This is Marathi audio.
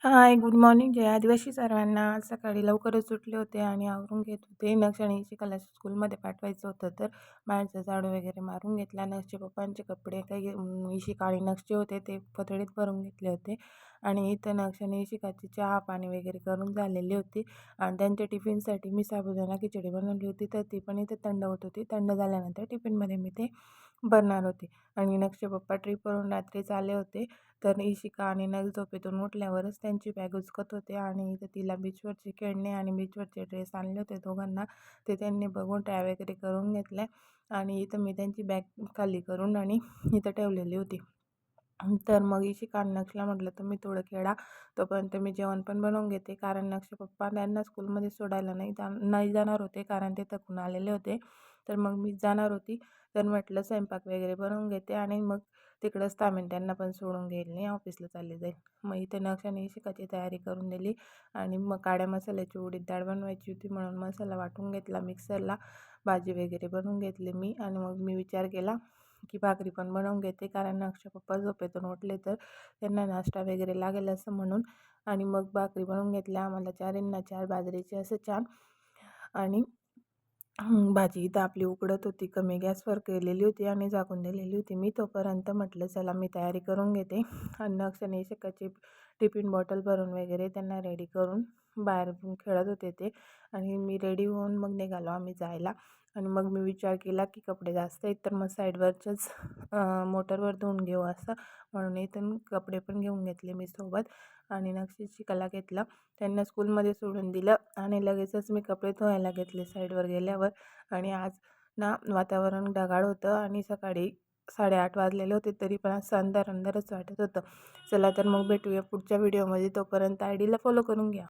हाय, गुड मॉर्निंग. जय आदिवासी सर्वांना. आज सकाळी लवकरच उठले होते आणि आवरून घेत होते. नक्ष आणि इशिकाला स्कूलमध्ये पाठवायचं होतं, तर बाहेरचा झाडू वगैरे मारून घेतला. नक्षचे पप्पांचे कपडे काही इशिका आणि नक्षचे होते ते पतडीत भरून घेतले होते. आणि इथं नक्ष आणि इशिकाची चहा पाणी वगैरे करून झालेली होती. आणि त्यांच्या टिफिनसाठी मी साबुदाणा खिचडी बनवली होती, तर ती पण इथे थंड होत होती. थंड झाल्यानंतर टिफिनमध्ये मी ते बनणार होते. आणि नक्षचे पप्पा ट्रिपवरून रात्रीच आले होते, तर इशिका आणि नग झोपेतून उठल्यावरच त्यांची बॅग उचकत होते. आणि इथं तिला बीचवरचे खेळणे आणि बीचवरचे ड्रेस आणले होते दोघांना, ते त्यांनी बघून ट्राय वगैरे करून घेतले. आणि इथं मी त्यांची बॅग खाली करून आणि इथं ठेवलेली होती. तर मग इशिका आणि नक्षला म्हटलं तुम्ही थोडं खेळा, तोपर्यंत मी जेवण पण बनवून घेते. कारण नक्ष पप्पा त्यांना स्कूलमध्ये सोडायला नाही जाणार होते, कारण ते थकून आलेले होते. तर मग मी जाणार होती, तर म्हटलं स्वयंपाक वगैरे बनवून घेते आणि मग तिकडंच थांबेन, त्यांना पण सोडून घेईल नाही ऑफिसला चालले जाईल. मग इथे नक्ष आणि इशिकाची तयारी करून दिली. आणि मग काळ्या मसाल्याची उडीद डाळ बनवायची होती, म्हणून मसाला वाटून घेतला मिक्सरला. भाजी वगैरे बनवून घेतली मी. आणि मग मी विचार केला की भाकरी पण बनवून घेते, कारण नक्ष पप्पा झोपेतून उठले तर त्यांना नाश्ता वगैरे लागेल असं म्हणून. आणि मग भाकरी बनवून घेतल्या आम्हाला चारींना, 4 बाजरीचे असं छान. आणि भाजी इथं आपली उकडत होती, कमी गॅसवर केलेली होती आणि झाकून दिलेली होती मी. तोपर्यंत म्हटलं चला मी तयारी करून घेते. आणि नक्ष आणि इशिकाची टिफिन बॉटल भरून वगैरे त्यांना रेडी करून बाहेर खेळत होते ते. आणि मी रेडी होऊन मग निघालो आम्ही जायला. आणि मग मी विचार केला की कपडे जास्त आहेत, तर मग साईडवरच्याच मोटरवर धुवून घेऊ असं म्हणून इथून कपडे पण घेऊन घेतले मी सोबत. आणि नक्षी शिकायला घेतलं, त्यांना स्कूलमध्ये सोडून दिलं आणि लगेचच मी कपडे धुवायला घेतले साईडवर गेल्यावर. आणि आज ना वातावरण ढगाळ होतं आणि सकाळी 8:30 वाजलेले होते, तरी पण असं अंधारच वाटत होतं. चला तर मग भेटूया पुढच्या व्हिडिओमध्ये. तोपर्यंत आयडीला फॉलो करून घ्या.